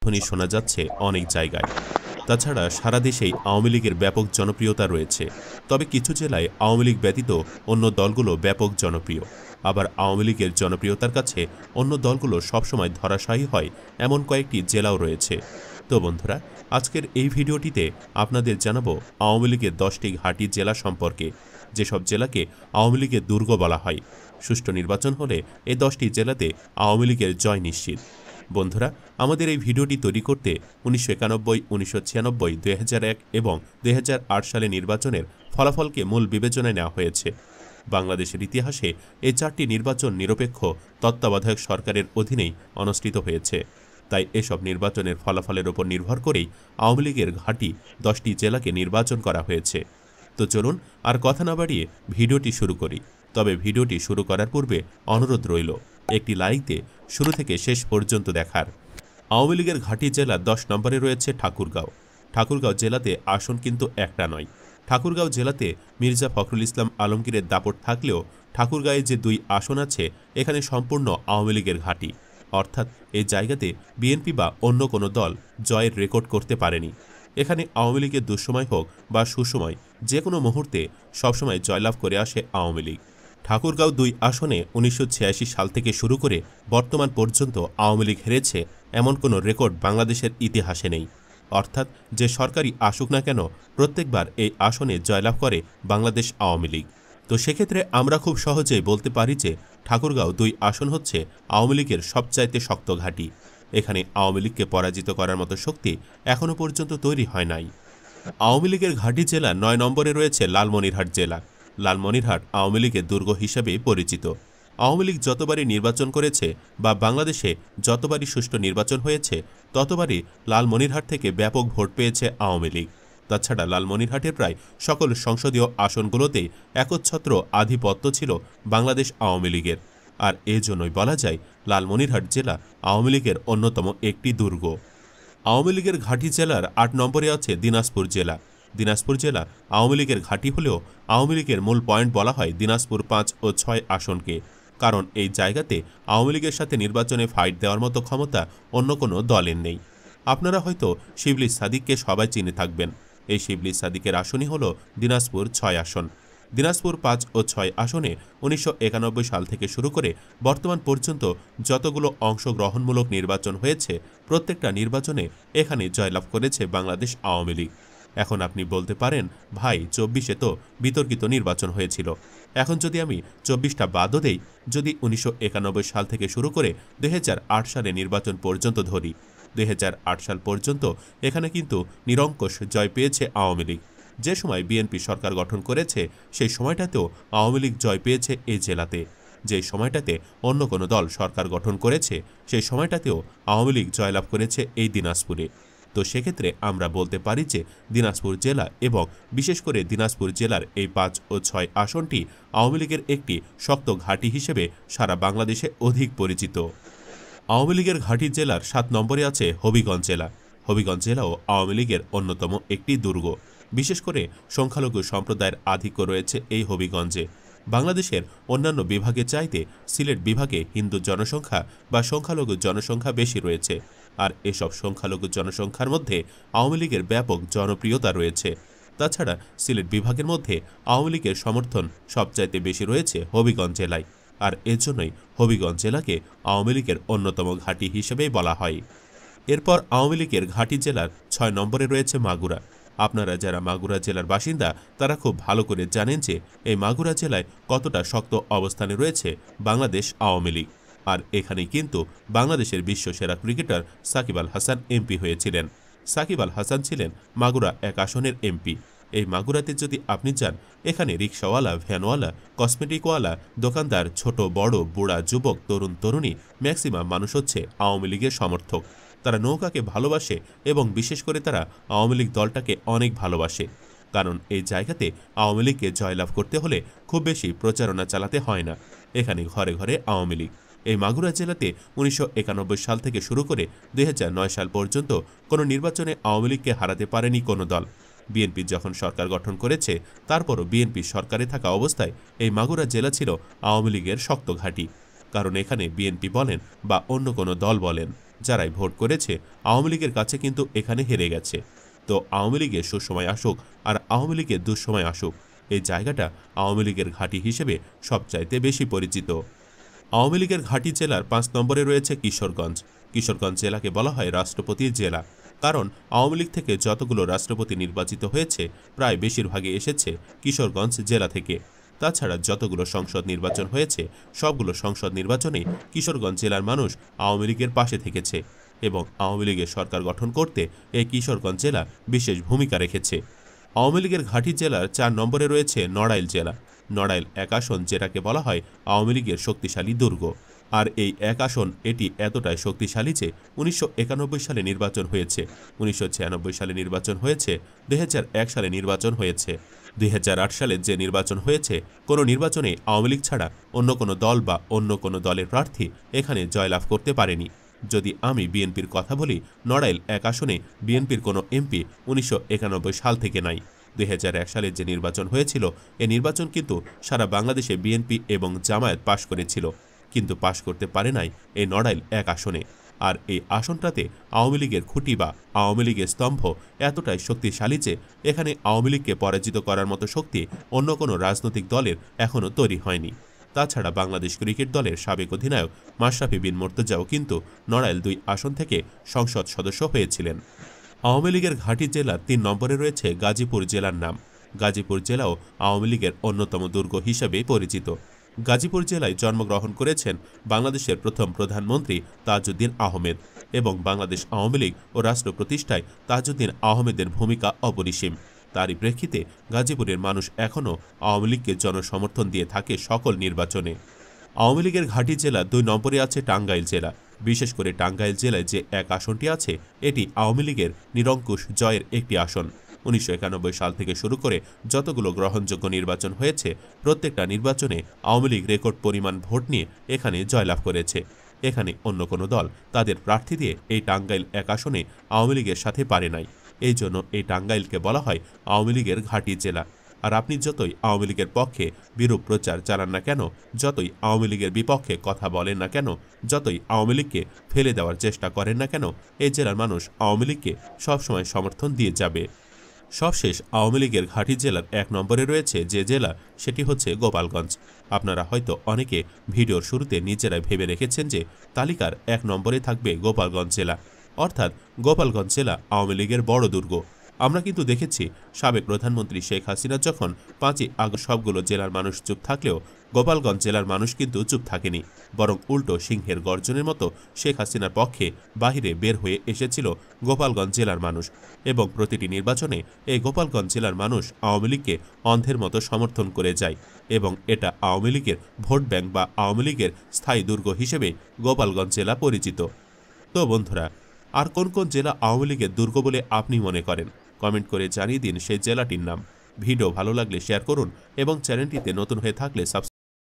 প্রতিধ্বনি শোনা যাচ্ছে অনেক জায়গায়। তাছাড়া সারা দেশেই আওয়ামী লীগের ব্যাপক জনপ্রিয়তা রয়েছে। তবে কিছু জেলায় আওয়ামী লীগ ব্যতীত অন্য দলগুলো ব্যাপক জনপ্রিয়। আবার আওয়ামী লীগের জনপ্রিয়তার কাছে অন্য দলগুলো সবসময় ধরাশায়ী হয় এমন কয়েকটি জেলাও রয়েছে। তো বন্ধুরা, আজকের এই ভিডিওটিতে আপনাদের জানাবো আওয়ামী লীগের 10টি ঘাঁটি জেলা সম্পর্কে, যেসব জেলাকে আওয়ামী লীগের দুর্গ বলা হয়। সুষ্ঠু নির্বাচন হলে এই 10টি জেলাতে আওয়ামী লীগের জয় নিশ্চিত। বন্ধুরা, আমাদের এই ভিডিওটি তৈরি করতে 1991, 1996, 2001 এবং 2008 সালে নির্বাচনের ফলাফলকে মূল বিবেচনায় নেওয়া হয়েছে। বাংলাদেশের ইতিহাসে এই 4টি নির্বাচন নিরপেক্ষ তত্ত্বাবধায়ক সরকারের অধীনেই অনুষ্ঠিত হয়েছে। তাই এসব নির্বাচনের ফলাফলের উপর নির্ভর করেই আওয়ামী লীগের ঘাঁটি 10টি জেলাকে নির্বাচন করা হয়েছে। তো চলুন আর কথা না বাড়িয়ে ভিডিওটি শুরু করি। তবে ভিডিওটি শুরু করার পূর্বে অনুরোধ রইল একটি লাইক দিয়ে শুরু থেকে শেষ পর্যন্ত দেখার। আওয়ামী লীগের ঘাঁটি জেলা 10 নম্বরে রয়েছে ঠাকুরগাঁও। ঠাকুরগাঁও জেলাতে আসন কিন্তু একটা নয়। ঠাকুরগাঁও জেলাতে মির্জা ফখরুল ইসলাম আলমগীরের দাপট থাকলেও ঠাকুরগাঁয়ে যে 2 আসন আছে এখানে সম্পূর্ণ আওয়ামী লীগের ঘাঁটি। অর্থাৎ এই জায়গাতে বিএনপি বা অন্য কোনো দল জয়ের রেকর্ড করতে পারেনি। এখানে আওয়ামী লীগের দুঃসময় হোক বা সুসময়, যে কোনো মুহূর্তে সবসময় জয়লাভ করে আসে আওয়ামী লীগ। ঠাকুরগাঁও 2 আসনে 1986 সাল থেকে শুরু করে বর্তমান পর্যন্ত আওয়ামী লীগ হেরেছে এমন কোনো রেকর্ড বাংলাদেশের ইতিহাসে নেই। অর্থাৎ যে সরকারি আসুক না কেন, প্রত্যেকবার এই আসনে জয়লাভ করে বাংলাদেশ আওয়ামী লীগ। তো সেক্ষেত্রে আমরা খুব সহজেই বলতে পারি যে ঠাকুরগাঁও 2 আসন হচ্ছে আওয়ামী লীগের সবচাইতে শক্ত ঘাঁটি। এখানে আওয়ামী লীগকে পরাজিত করার মতো শক্তি এখনও পর্যন্ত তৈরি হয় নাই। আওয়ামী লীগের ঘাঁটি জেলা 9 নম্বরে রয়েছে লালমনিরহাট জেলা। লালমনিরহাট আওয়ামী লীগের দুর্গ হিসেবে পরিচিত। আওয়ামী লীগ যতবারই নির্বাচন করেছে বা বাংলাদেশে যতবারই সুষ্ঠু নির্বাচন হয়েছে, ততবারই লালমনিরহাট থেকে ব্যাপক ভোট পেয়েছে আওয়ামী লীগ। তাছাড়া লালমনিরহাটের প্রায় সকল সংসদীয় আসনগুলোতেই একচ্ছত্র আধিপত্য ছিল বাংলাদেশ আওয়ামী লীগের। আর এজন্যই বলা যায় লালমনিরহাট জেলা আওয়ামী লীগের অন্যতম একটি দুর্গ। আওয়ামী লীগের ঘাঁটি জেলার 8 নম্বরে আছে দিনাজপুর জেলা। দিনাজপুর জেলা আওয়ামী লীগের ঘাঁটি হলেও আওয়ামী লীগের মূল পয়েন্ট বলা হয় দিনাজপুর 5 ও 6 আসনকে। কারণ এই জায়গাতে আওয়ামী লীগের সাথে নির্বাচনে ফাইট দেওয়ার মতো ক্ষমতা অন্য কোনো দলের নেই। আপনারা হয়তো শিবলী সাদিককে সবাই চিনে থাকবেন। এই শিবলী সাদিকের আসনই হল দিনাজপুর 6 আসন। দিনাজপুর 5 ও 6 আসনে 1991 সাল থেকে শুরু করে বর্তমান পর্যন্ত যতগুলো অংশগ্রহণমূলক নির্বাচন হয়েছে, প্রত্যেকটা নির্বাচনে এখানে জয়লাভ করেছে বাংলাদেশ আওয়ামী লীগ। এখন আপনি বলতে পারেন, ভাই 24-এ তো বিতর্কিত নির্বাচন হয়েছিল। এখন যদি আমি 24টা বাদও দেই, যদি 1991 সাল থেকে শুরু করে 2008 সালে নির্বাচন পর্যন্ত ধরি, 2008 সাল পর্যন্ত এখানে কিন্তু নিরঙ্কুশ জয় পেয়েছে আওয়ামী লীগ। যে সময় বিএনপি সরকার গঠন করেছে সেই সময়টাতেও আওয়ামী লীগ জয় পেয়েছে এই জেলাতে। যে সময়টাতে অন্য কোনো দল সরকার গঠন করেছে সেই সময়টাতেও আওয়ামী লীগ জয়লাভ করেছে এই দিনাজপুরে। তো সেক্ষেত্রে আমরা বলতে পারি যে দিনাজপুর জেলা এবং বিশেষ করে দিনাজপুর জেলার এই 5 ও 6 আসনটি আওয়ামী লীগের একটি শক্ত ঘাঁটি হিসেবে সারা বাংলাদেশে অধিক পরিচিত। আওয়ামী লীগের ঘাঁটি জেলার 7 নম্বরে আছে হবিগঞ্জ জেলা। হবিগঞ্জ জেলাও আওয়ামী লীগের অন্যতম একটি দুর্গ। বিশেষ করে সংখ্যালঘু সম্প্রদায়ের আধিক্য রয়েছে এই হবিগঞ্জে। বাংলাদেশের অন্যান্য বিভাগের চাইতে সিলেট বিভাগে হিন্দু জনসংখ্যা বা সংখ্যালঘু জনসংখ্যা বেশি রয়েছে। আর এসব সংখ্যালঘু জনসংখ্যার মধ্যে আওয়ামী লীগের ব্যাপক জনপ্রিয়তা রয়েছে। তাছাড়া সিলেট বিভাগের মধ্যে আওয়ামী লীগের সমর্থন সবচাইতে বেশি রয়েছে হবিগঞ্জ জেলায়। আর এজন্যই হবিগঞ্জ জেলাকে আওয়ামী লীগের অন্যতম ঘাঁটি হিসেবেই বলা হয়। এরপর আওয়ামী লীগের ঘাঁটি জেলার 6 নম্বরে রয়েছে মাগুরা। আপনারা যারা মাগুরা জেলার বাসিন্দা তারা খুব ভালো করে জানেন যে এই মাগুরা জেলায় কতটা শক্ত অবস্থানে রয়েছে বাংলাদেশ আওয়ামী লীগ। আর এখানেই কিন্তু বাংলাদেশের বিশ্বসেরা ক্রিকেটার সাকিব আল হাসান এমপি হয়েছিলেন। সাকিব আল হাসান ছিলেন মাগুরা 1 আসনের এমপি। এই মাগুরাতে যদি আপনি যান, এখানে রিক্সাওয়ালা, ভ্যানওয়ালা, কসমেটিকওয়ালা, দোকানদার, ছোট বড়, বুড়া, যুবক, তরুণ তরুণী, ম্যাক্সিমাম মানুষ হচ্ছে আওয়ামী লীগের সমর্থক। তারা নৌকাকে ভালোবাসে এবং বিশেষ করে তারা আওয়ামী লীগ দলটাকে অনেক ভালোবাসে। কারণ এই জায়গাতে আওয়ামী লীগকে জয়লাভ করতে হলে খুব বেশি প্রচারণা চালাতে হয় না। এখানে ঘরে ঘরে আওয়ামী লীগ। এই মাগুরা জেলাতে 1991 সাল থেকে শুরু করে 2009 সাল পর্যন্ত কোনো নির্বাচনে আওয়ামী লীগকে হারাতে পারেনি কোনো দল। বিএনপি যখন সরকার গঠন করেছে, তারপরও বিএনপি সরকারে থাকা অবস্থায় এই মাগুরা জেলা ছিল আওয়ামী লীগের শক্ত ঘাঁটি। কারণ এখানে বিএনপি বলেন বা অন্য কোনো দল বলেন, যারাই ভোট করেছে আওয়ামী লীগের কাছে কিন্তু এখানে হেরে গেছে। তো আওয়ামী লীগের সুসময় আসুক আর আওয়ামী লীগের দুঃসময় আসুক, এই জায়গাটা আওয়ামী লীগের ঘাঁটি হিসেবে সবচাইতে বেশি পরিচিত। আওয়ামী লীগের ঘাঁটি জেলার ৫ নম্বরে রয়েছে কিশোরগঞ্জ। কিশোরগঞ্জ জেলাকে বলা হয় রাষ্ট্রপতির জেলা, কারণ আওয়ামী লীগ থেকে যতগুলো রাষ্ট্রপতি নির্বাচিত হয়েছে প্রায় বেশিরভাগই এসেছে কিশোরগঞ্জ জেলা থেকে। তাছাড়া যতগুলো সংসদ নির্বাচন হয়েছে সবগুলো সংসদ নির্বাচনে কিশোরগঞ্জ জেলার মানুষ আওয়ামী লীগের পাশে থেকেছে এবং আওয়ামী লীগের সরকার গঠন করতে এই কিশোরগঞ্জ জেলা বিশেষ ভূমিকা রেখেছে। আওয়ামী লীগের ঘাঁটি জেলার ৪ নম্বরে রয়েছে নড়াইল জেলা। নড়াইল এক আসন, যেটাকে বলা হয় আওয়ামী লীগের শক্তিশালী দুর্গ। আর এই এক আসন এটি এতটাই শক্তিশালী যে ১৯৯১ সালে নির্বাচন হয়েছে, ১৯৯৬ সালে নির্বাচন হয়েছে, ২০০১ সালে নির্বাচন হয়েছে, ২০০৮ সালে যে নির্বাচন হয়েছে, কোনো নির্বাচনে আওয়ামী লীগ ছাড়া অন্য কোনো দল বা অন্য কোনো দলের প্রার্থী এখানে জয়লাভ করতে পারেনি। যদি আমি বিএনপির কথা বলি, নড়াইল এক আসনে বিএনপির কোনো এমপি ১৯৯১ সাল থেকে নাই। ২০০১ সালে যে নির্বাচন হয়েছিল, এ নির্বাচন কিন্তু সারা বাংলাদেশে বিএনপি এবং জামায়াত পাশ করেছিল, কিন্তু পাশ করতে পারে নাই এই নড়াইল এক আসনে। আর এই আসনটাতে আওয়ামী লীগের খুঁটি বা আওয়ামী লীগের স্তম্ভ এতটাই শক্তিশালী যে এখানে আওয়ামী লীগকে পরাজিত করার মতো শক্তি অন্য কোনো রাজনৈতিক দলের এখনও তৈরি হয়নি। তাছাড়া বাংলাদেশ ক্রিকেট দলের সাবেক অধিনায়ক মাশরাফি বিন মুর্তজাও কিন্তু নড়াইল ২ আসন থেকে সংসদ সদস্য হয়েছিলেন। আওয়ামী লীগের ঘাঁটি জেলার ৩ নম্বরে রয়েছে গাজীপুর জেলার নাম। গাজীপুর জেলাও আওয়ামী লীগের অন্যতম দুর্গ হিসেবে পরিচিত। গাজীপুর জেলায় জন্মগ্রহণ করেছেন বাংলাদেশের প্রথম প্রধানমন্ত্রী তাজউদ্দিন আহমেদ এবং বাংলাদেশ আওয়ামী লীগ ও রাষ্ট্র প্রতিষ্ঠায় তাজউদ্দিন আহমেদের ভূমিকা অপরিসীম। তারই প্রেক্ষিতে গাজীপুরের মানুষ এখনও আওয়ামী লীগকে জনসমর্থন দিয়ে থাকে সকল নির্বাচনে। আওয়ামী লীগের ঘাঁটি জেলা ২ নম্বরে আছে টাঙ্গাইল জেলা। বিশেষ করে টাঙ্গাইল জেলায় যে এক আসনটি আছে, এটি আওয়ামী লীগের নিরঙ্কুশ জয়ের একটি আসন। ১৯৯১ সাল থেকে শুরু করে যতগুলো গ্রহণযোগ্য নির্বাচন হয়েছে, প্রত্যেকটা নির্বাচনে আওয়ামী লীগ রেকর্ড পরিমাণ ভোট নিয়ে এখানে জয়লাভ করেছে। এখানে অন্য কোনো দল তাদের প্রার্থী দিয়ে এই টাঙ্গাইল এক আসনে আওয়ামী লীগের সাথে পারে নাই। এই জন্য এই টাঙ্গাইলকে বলা হয় আওয়ামী লীগের ঘাঁটি জেলা। আর আপনি যতই আওয়ামী লীগের পক্ষে বিরূপ প্রচার চালান না কেন, যতই আওয়ামী লীগের বিপক্ষে কথা বলেন না কেন, যতই আওয়ামী লীগকে ফেলে দেওয়ার চেষ্টা করেন না কেন, এই জেলার মানুষ আওয়ামী লীগকে সবসময় সমর্থন দিয়ে যাবে। সবশেষ আওয়ামী লীগের ঘাঁটি জেলার ১ নম্বরে রয়েছে যে জেলা, সেটি হচ্ছে গোপালগঞ্জ। আপনারা হয়তো অনেকে ভিডিওর শুরুতে নিজেরাই ভেবে রেখেছেন যে তালিকার ১ নম্বরে থাকবে গোপালগঞ্জ জেলা, অর্থাৎ গোপালগঞ্জ জেলা আওয়ামী লীগের বড় দুর্গ। আমরা কিন্তু দেখেছি সাবেক প্রধানমন্ত্রী শেখ হাসিনা যখন ৫ই আগস্ট সবগুলো জেলার মানুষ চুপ থাকলেও গোপালগঞ্জ জেলার মানুষ কিন্তু চুপ থাকেনি, বরং উল্টো সিংহের গর্জনের মতো শেখ হাসিনার পক্ষে বাহিরে বের হয়ে এসেছিল গোপালগঞ্জ জেলার মানুষ। এবং প্রতিটি নির্বাচনে এই গোপালগঞ্জ জেলার মানুষ আওয়ামী লীগকে অন্ধের মতো সমর্থন করে যায় এবং এটা আওয়ামী লীগের ভোট ব্যাংক বা আওয়ামী লীগের স্থায়ী দুর্গ হিসেবে গোপালগঞ্জ জেলা পরিচিত। তো বন্ধুরা, আর কোন কোন জেলা আওয়ামী লীগের দুর্গ বলে আপনি মনে করেন? কমেন্ট করে জানিয়ে দিন সেই জেলাটির নাম। ভিডিও ভালো লাগলে শেয়ার করুন এবং চ্যানেলটিতে নতুন হয়ে থাকলে সাবস্ক্রাইব